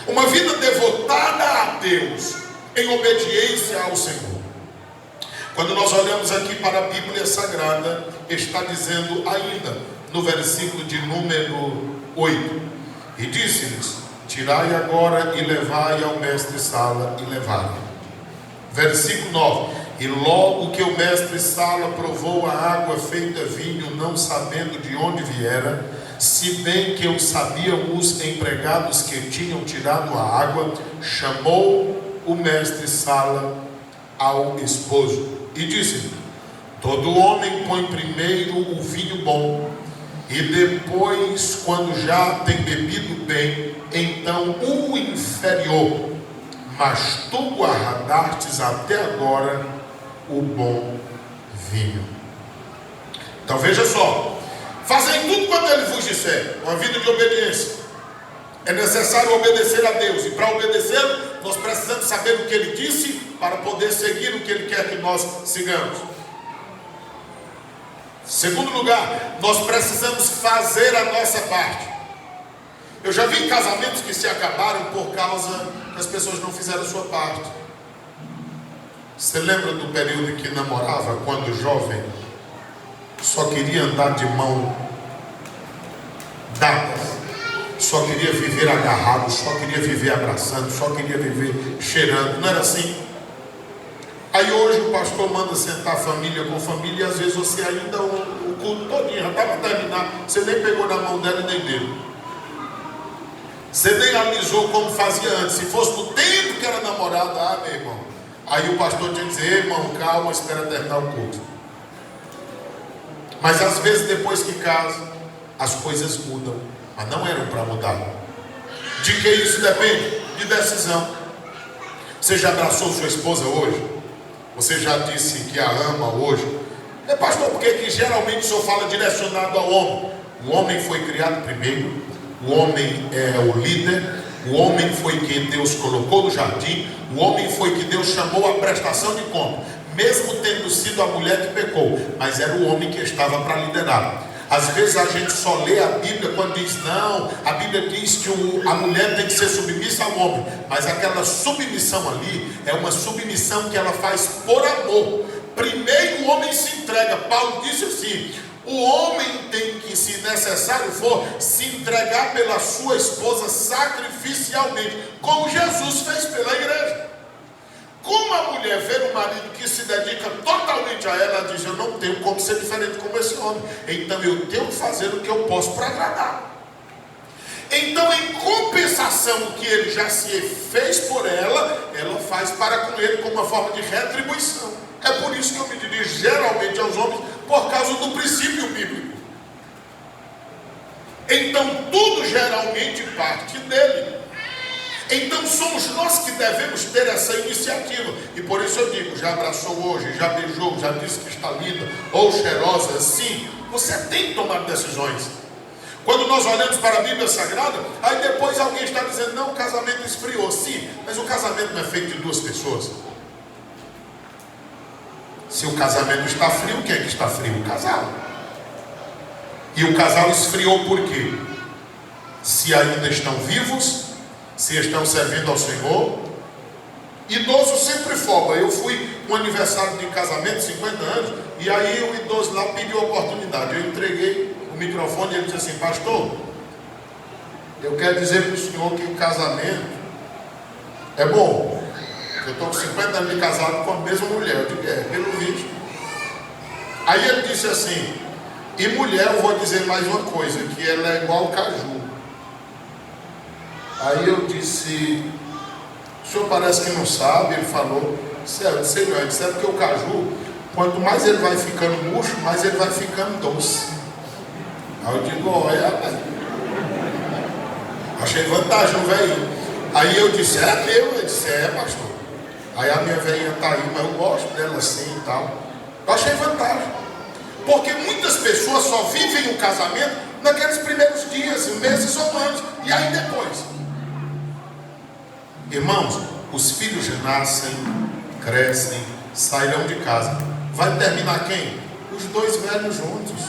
uma vida devotada a Deus, em obediência ao Senhor. Quando nós olhamos aqui para a Bíblia Sagrada, está dizendo ainda no versículo de número 8: e disse-lhes: tirai agora e levai ao mestre-sala, e levai. Versículo 9: e logo que o mestre-sala provou a água feita vinho, não sabendo de onde viera, se bem que o sabiam os empregados que tinham tirado a água, chamou o mestre-sala ao esposo e disse-lhe: todo homem põe primeiro o vinho bom, e depois, quando já tem bebido bem, então o inferior, mas tu guardastes até agora o bom vinho. Então veja só, fazei tudo quanto ele vos disser, uma vida de obediência. É necessário obedecer a Deus, e para obedecer nós precisamos saber o que ele disse, para poder seguir o que ele quer que nós sigamos. Segundo lugar, nós precisamos fazer a nossa parte. Eu já vi casamentos que se acabaram por causa que as pessoas não fizeram a sua parte. Você lembra do período em que namorava, quando jovem, só queria andar de mão dadas, só queria viver agarrado, só queria viver abraçando, só queria viver cheirando? Não era assim? Aí hoje o pastor manda sentar família com família, e às vezes você ainda o culto todinho, já está para terminar, você nem pegou na mão dela nem dele. Você nem alisou como fazia antes. Se fosse no tempo que era namorada, meu irmão, aí o pastor tinha que dizer: irmão, calma, espera terminar o culto. Mas às vezes depois que casa, as coisas mudam, mas não eram para mudar. De que isso depende? De decisão. Você já abraçou sua esposa hoje? Você já disse que a ama hoje? É, pastor, por que geralmente o senhor fala direcionado ao homem? O homem foi criado primeiro, o homem é o líder, o homem foi quem Deus colocou no jardim, o homem foi que Deus chamou à prestação de conta, mesmo tendo sido a mulher que pecou, mas era o homem que estava para liderar. Às vezes a gente só lê a Bíblia quando diz: não, a Bíblia diz que a mulher tem que ser submissa ao homem, mas aquela submissão ali é uma submissão que ela faz por amor. Primeiro o homem se entrega. Paulo disse assim: o homem tem que, se necessário for, se entregar pela sua esposa sacrificialmente, como Jesus fez pela igreja. Como a mulher vê um marido que se dedica totalmente a ela, ela diz: eu não tenho como ser diferente como esse homem, então eu tenho que fazer o que eu posso para agradar. Então, em compensação do que ele já se fez por ela, ela faz para com ele como uma forma de retribuição. É por isso que eu me dirijo geralmente aos homens, por causa do princípio bíblico. Então tudo geralmente parte dele. Então somos nós que devemos ter essa iniciativa. E por isso eu digo: já abraçou hoje, já beijou, já disse que está linda ou cheirosa? Sim, você tem que tomar decisões. Quando nós olhamos para a Bíblia Sagrada, aí depois alguém está dizendo: não, o casamento esfriou. Sim, mas o casamento não é feito de duas pessoas. Se o casamento está frio, quem é que está frio? O casal. E o casal esfriou por quê? Se ainda estão vivos, se estão servindo ao Senhor, Idoso sempre folga. Eu fui um aniversário de casamento, 50 anos, e aí o idoso lá pediu a oportunidade. Eu entreguei o microfone e ele disse assim: pastor, eu quero dizer para o senhor que casamento é bom. Eu estou com 50 anos de casado com a mesma mulher. Eu digo: é, pelo visto. Aí ele disse assim: e mulher, eu vou dizer mais uma coisa, que ela é igual caju. Aí eu disse: o senhor parece que não sabe. Ele falou: sério, sei não, ele disse: é porque o caju, quanto mais ele vai ficando murcho, mais ele vai ficando doce. Aí eu digo: olha, rapaz, achei vantagem o velho. Aí eu disse: é meu? Ele disse: é, pastor. Aí a minha velhinha está aí, mas eu gosto dela assim e tal. Eu achei vantagem, porque muitas pessoas só vivem o casamento naqueles primeiros dias, meses ou anos, e aí depois. Irmãos, os filhos já nascem, crescem, sairão de casa. Vai terminar quem? Os dois velhos juntos.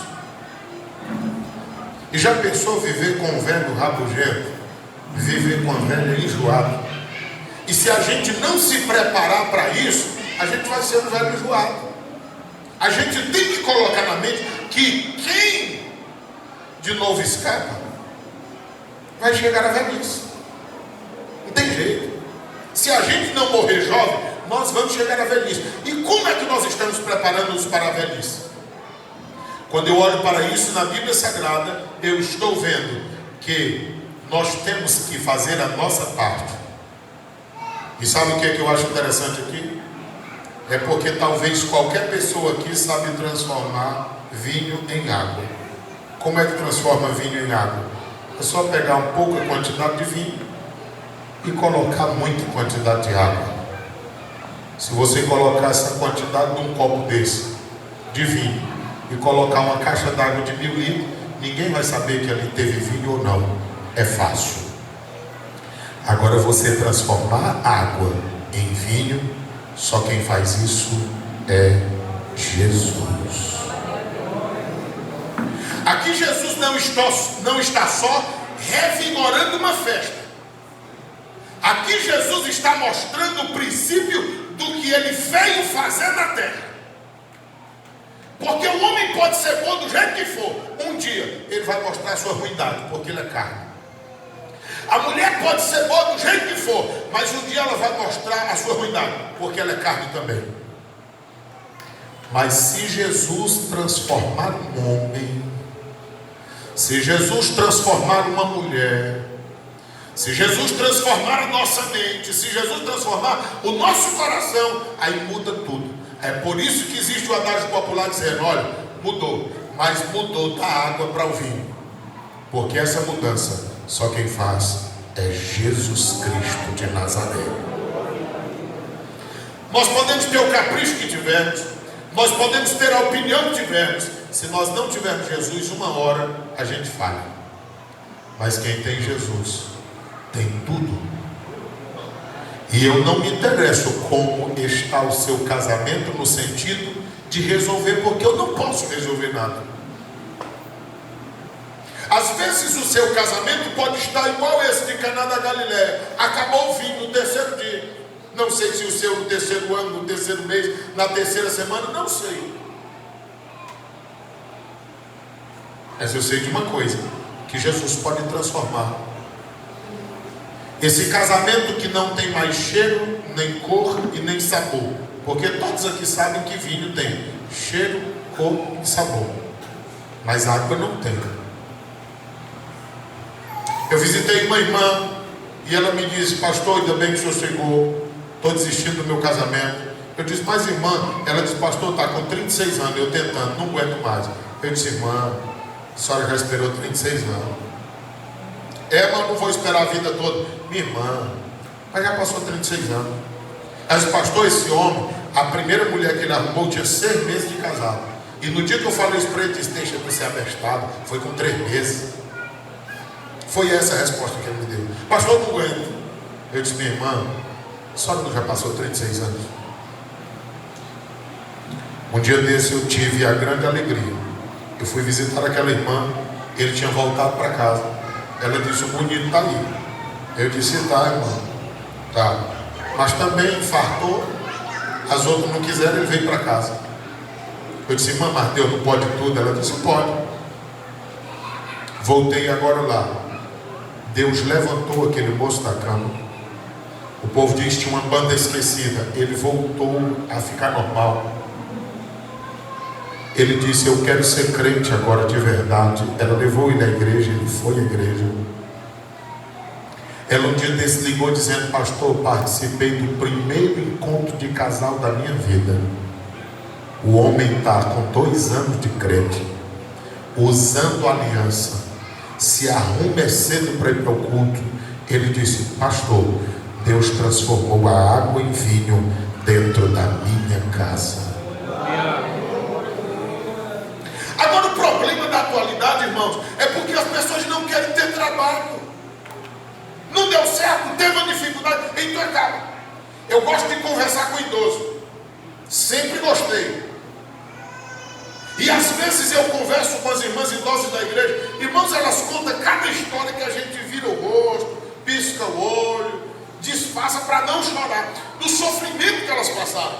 E já pensou viver com um velho rabugento? Viver com uma velha enjoada? E se a gente não se preparar para isso, a gente vai ser um velho enjoado. A gente tem que colocar na mente que quem de novo escapa vai chegar à velhice. Não tem jeito. Se a gente não morrer jovem, nós vamos chegar à velhice. E como é que nós estamos preparando-nos para a velhice? Quando eu olho para isso na Bíblia Sagrada, eu estou vendo que nós temos que fazer a nossa parte. E sabe o que é que eu acho interessante aqui? É porque talvez qualquer pessoa aqui sabe transformar vinho em água. Como é que transforma vinho em água? É só pegar um pouco a quantidade de vinho e colocar muita quantidade de água. Se você colocar essa quantidade num copo desse de vinho e colocar uma caixa d'água de 1000 litros, ninguém vai saber que ali teve vinho ou não. É fácil. Agora, você transformar água em vinho, só quem faz isso é Jesus. Aqui Jesus não está só revigorando uma festa. Aqui Jesus está mostrando o princípio do que ele veio fazer na terra. Porque o homem pode ser bom do jeito que for. Um dia ele vai mostrar a sua ruindade, porque ele é carne. A mulher pode ser boa do jeito que for, mas um dia ela vai mostrar a sua ruindade, porque ela é carne também. Mas se Jesus transformar um homem, se Jesus transformar uma mulher, se Jesus transformar a nossa mente, se Jesus transformar o nosso coração, aí muda tudo. É por isso que existe o adágio popular dizendo: olha, mudou, mas mudou da água para o vinho. Porque essa mudança só quem faz é Jesus Cristo de Nazaré. Nós podemos ter o capricho que tivermos, nós podemos ter a opinião que tivermos. Se nós não tivermos Jesus, uma hora a gente falha. Mas quem tem Jesus tem tudo. E eu não me interesso como está o seu casamento no sentido de resolver, porque eu não posso resolver nada. Às vezes o seu casamento pode estar igual esse de Caná da Galileia. Acabou o vinho no terceiro dia. Não sei se o seu no terceiro ano, no terceiro mês, na terceira semana, não sei. Mas eu sei de uma coisa, que Jesus pode transformar. Esse casamento que não tem mais cheiro, nem cor e nem sabor. Porque todos aqui sabem que vinho tem cheiro, cor e sabor. Mas água não tem. Eu visitei uma irmã e ela me disse: pastor, ainda bem que o senhor chegou, estou desistindo do meu casamento. Eu disse: mas irmã, ela disse: pastor, está com 36 anos, eu tentando, não aguento mais. Eu disse: irmã, a senhora já esperou 36 anos. É, mas não vou esperar a vida toda. Minha irmã, mas já passou 36 anos. Ela disse: pastor, esse homem, a primeira mulher que ele arrumou tinha 6 meses de casado. E no dia que eu falei isso para ele, ele disse: deixa eu ser abestado. Foi com 3 meses. Foi essa a resposta que ele me deu. Pastor, não aguento. Eu disse: minha irmã, a senhora não já passou 36 anos? Um dia desse eu tive a grande alegria. Eu fui visitar aquela irmã, ele tinha voltado para casa. Ela disse: o bonito está ali. Eu disse: tá, irmã, tá. Mas também infartou, as outras não quiseram, ele veio para casa. Eu disse: irmã, mas Deus não pode tudo? Ela disse: pode. Voltei agora lá. Deus levantou aquele moço da cama. O povo diz que tinha uma banda esquecida. Ele voltou a ficar normal. Ele disse: eu quero ser crente agora de verdade. Ela levou ele à igreja, ele foi à igreja. Ela um dia desligou dizendo: pastor, participei do primeiro encontro de casal da minha vida. O homem está com 2 anos de crente, usando aliança, se arruma cedo para ir para o culto. Ele disse: pastor, Deus transformou a água em vinho dentro da minha casa. Agora, o problema da atualidade, irmãos, é porque as pessoas não querem ter trabalho. Não deu certo, teve uma dificuldade, então acaba. Eu gosto de conversar com idoso, sempre gostei. E às vezes eu converso com as irmãs idosas da igreja. Irmãos, elas contam cada história que a gente vira o rosto, pisca o olho, disfarça para não chorar do sofrimento que elas passaram.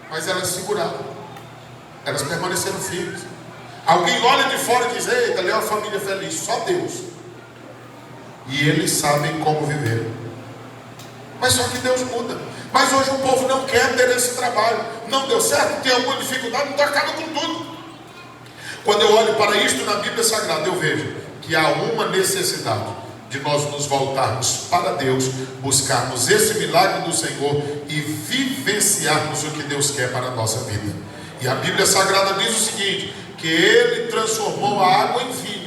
Mas elas seguraram, elas permaneceram firmes. Alguém olha de fora e diz: eita, ali é uma família feliz. Só Deus. E eles sabem como viver. Mas só que Deus muda. Mas hoje o povo não quer ter esse trabalho. Não deu certo, tem alguma dificuldade, então acaba com tudo. Quando eu olho para isto na Bíblia Sagrada, eu vejo que há uma necessidade de nós nos voltarmos para Deus, buscarmos esse milagre do Senhor e vivenciarmos o que Deus quer para a nossa vida. E a Bíblia Sagrada diz o seguinte: que Ele transformou a água em vinho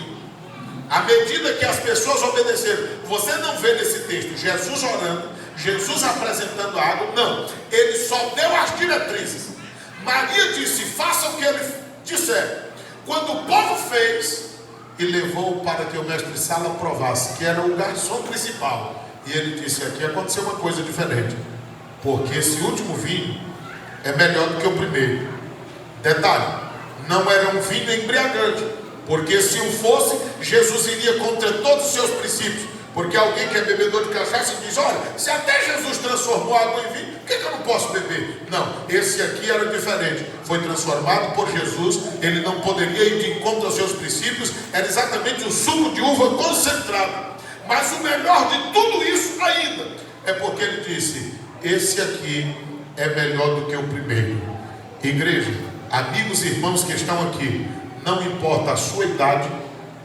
à medida que as pessoas obedeceram. Você não vê nesse texto Jesus orando, Jesus apresentando a água. Não, Ele só deu as diretrizes. Maria disse: faça o que Ele disser. Quando o povo fez, e levou para que o mestre Sala provasse, que era o garçom principal, e ele disse: aqui aconteceu uma coisa diferente, porque esse último vinho é melhor do que o primeiro. Detalhe: não era um vinho embriagante, porque se o fosse, Jesus iria contra todos os seus princípios. Porque alguém que é bebedor de cachaça diz: olha, se até Jesus transformou água em vinho, por que eu não posso beber? Não, esse aqui era diferente. Foi transformado por Jesus, ele não poderia ir de encontro aos seus princípios. Era exatamente o suco de uva concentrado. Mas o melhor de tudo isso ainda é porque ele disse: esse aqui é melhor do que o primeiro. Igreja, amigos e irmãos que estão aqui, não importa a sua idade,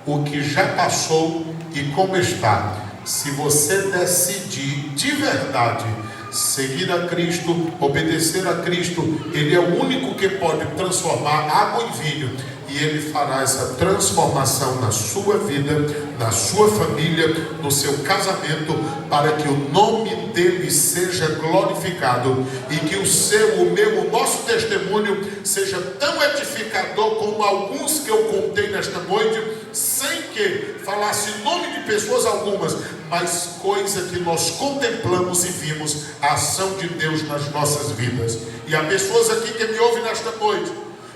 o que já passou e como está, se você decidir de verdade seguir a Cristo, obedecer a Cristo, Ele é o único que pode transformar água em vinho, e Ele fará essa transformação na sua vida, na sua família, no seu casamento, para que o nome dEle seja glorificado, e que o seu, o meu, o nosso testemunho seja tão edificador como alguns que eu contei nesta noite, sem que falasse nome de pessoas algumas, mas coisa que nós contemplamos e vimos a ação de Deus nas nossas vidas. E há pessoas aqui que me ouvem nesta noite,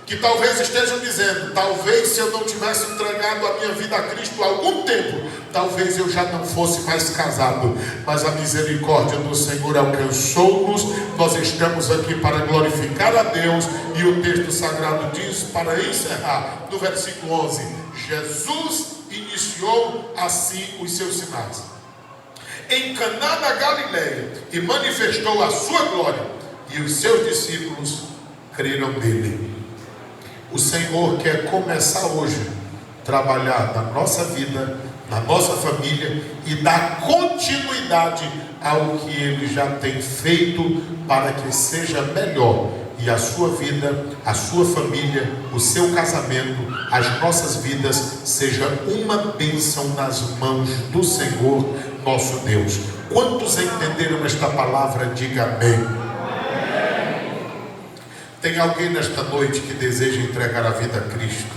que talvez estejam dizendo: talvez se eu não tivesse entregado a minha vida a Cristo há algum tempo, talvez eu já não fosse mais casado. Mas a misericórdia do Senhor alcançou-nos. Nós estamos aqui para glorificar a Deus. E o texto sagrado diz, para encerrar, no versículo 11: Jesus iniciou assim os seus sinais em Caná da Galileia e manifestou a sua glória, e os seus discípulos creram nele. O Senhor quer começar hoje a trabalhar na nossa vida, na nossa família, e dar continuidade ao que Ele já tem feito, para que seja melhor, e a sua vida, a sua família, o seu casamento, as nossas vidas, seja uma bênção nas mãos do Senhor nosso Deus. Quantos entenderam esta palavra? Diga amém. Tem alguém nesta noite que deseja entregar a vida a Cristo?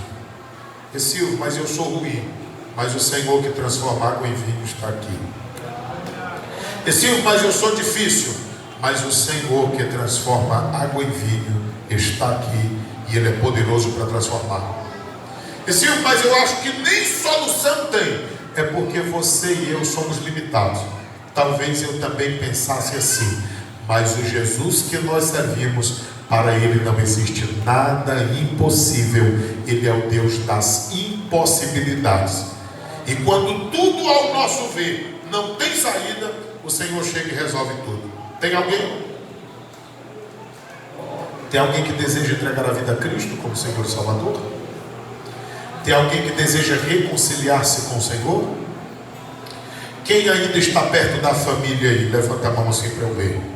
E Silvio, mas eu sou ruim. Mas o Senhor que transforma água em vinho está aqui. E Silvio, mas eu sou difícil. Mas o Senhor que transforma água em vinho está aqui, e Ele é poderoso para transformar. E Silvio, mas eu acho que nem solução tem. É porque você e eu somos limitados. Talvez eu também pensasse assim. mas o Jesus que nós servimos, para Ele não existe nada impossível. Ele é o Deus das impossibilidades. E quando tudo ao nosso ver não tem saída, o Senhor chega e resolve tudo. Tem alguém? Tem alguém que deseja entregar a vida a Cristo como Senhor e Salvador? Tem alguém que deseja reconciliar-se com o Senhor? Quem ainda está perto da família aí? Levanta a mão assim para eu ver.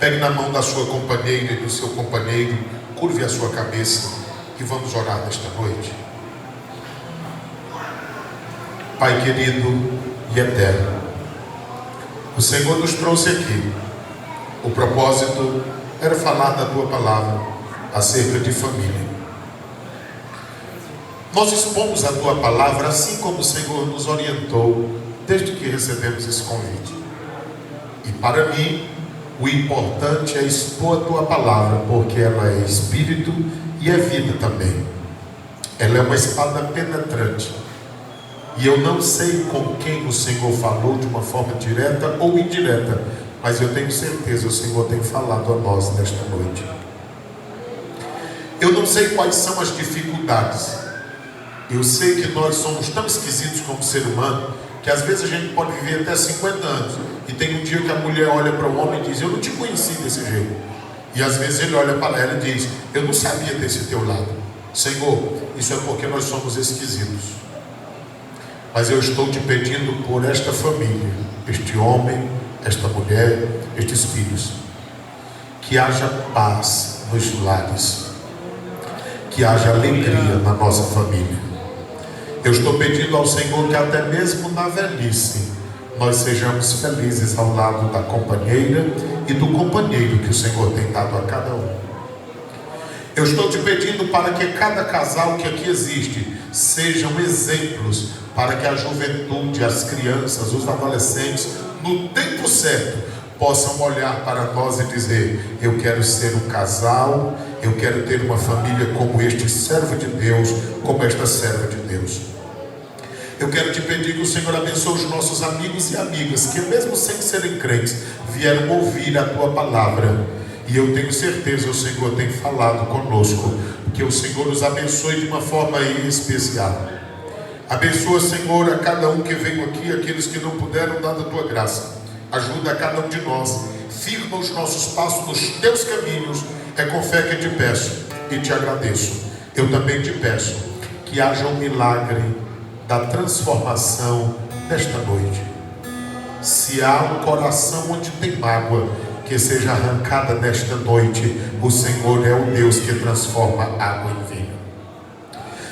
Pegue na mão da sua companheira e do seu companheiro, curve a sua cabeça e vamos orar nesta noite. Pai querido e eterno, o Senhor nos trouxe aqui. O propósito era falar da Tua palavra acerca de família. Nós expomos a Tua palavra assim como o Senhor nos orientou desde que recebemos esse convite. E para mim, o importante é expor a Tua palavra, porque ela é espírito e é vida também. Ela é uma espada penetrante. E eu não sei com quem o Senhor falou de uma forma direta ou indireta, mas eu tenho certeza o Senhor tem falado a nós nesta noite. Eu não sei quais são as dificuldades. Eu sei que nós somos tão esquisitos como ser humano, que às vezes a gente pode viver até 50 anos, e tem um dia que a mulher olha para o homem e diz: eu não te conheci desse jeito. E às vezes ele olha para ela e diz: eu não sabia desse teu lado. Senhor, isso é porque nós somos esquisitos. Mas eu estou te pedindo por esta família, este homem, esta mulher, estes filhos, que haja paz nos lares, que haja alegria na nossa família. Eu estou pedindo ao Senhor que até mesmo na velhice nós sejamos felizes ao lado da companheira e do companheiro que o Senhor tem dado a cada um. Eu estou te pedindo para que cada casal que aqui existe sejam exemplos, para que a juventude, as crianças, os adolescentes, no tempo certo, possam olhar para nós e dizer: eu quero ser um casal, eu quero ter uma família como este servo de Deus, como esta serva de Deus. Eu quero te pedir que o Senhor abençoe os nossos amigos e amigas, que mesmo sem serem crentes, vieram ouvir a Tua palavra. E eu tenho certeza, o Senhor tem falado conosco, que o Senhor os abençoe de uma forma especial. Abençoa, Senhor, a cada um que veio aqui, aqueles que não puderam dar da Tua graça. Ajuda a cada um de nós, firma os nossos passos nos Teus caminhos. É com fé que te peço e te agradeço. Eu também te peço que haja um milagre da transformação nesta noite. Se há um coração onde tem mágoa, que seja arrancada nesta noite. O Senhor é o Deus que transforma água em vinho.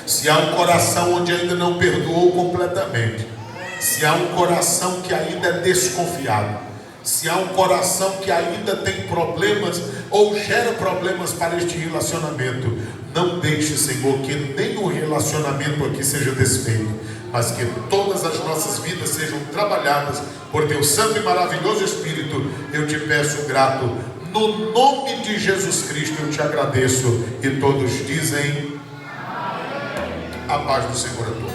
Se há um coração onde ainda não perdoou completamente, se há um coração que ainda é desconfiado, se há um coração que ainda tem problemas ou gera problemas para este relacionamento, não deixe, Senhor, que nenhum relacionamento aqui seja desfeito, mas que todas as nossas vidas sejam trabalhadas por Teu santo e maravilhoso Espírito. Eu te peço grato, no nome de Jesus Cristo eu te agradeço, e todos dizem: a paz do Senhor é tua.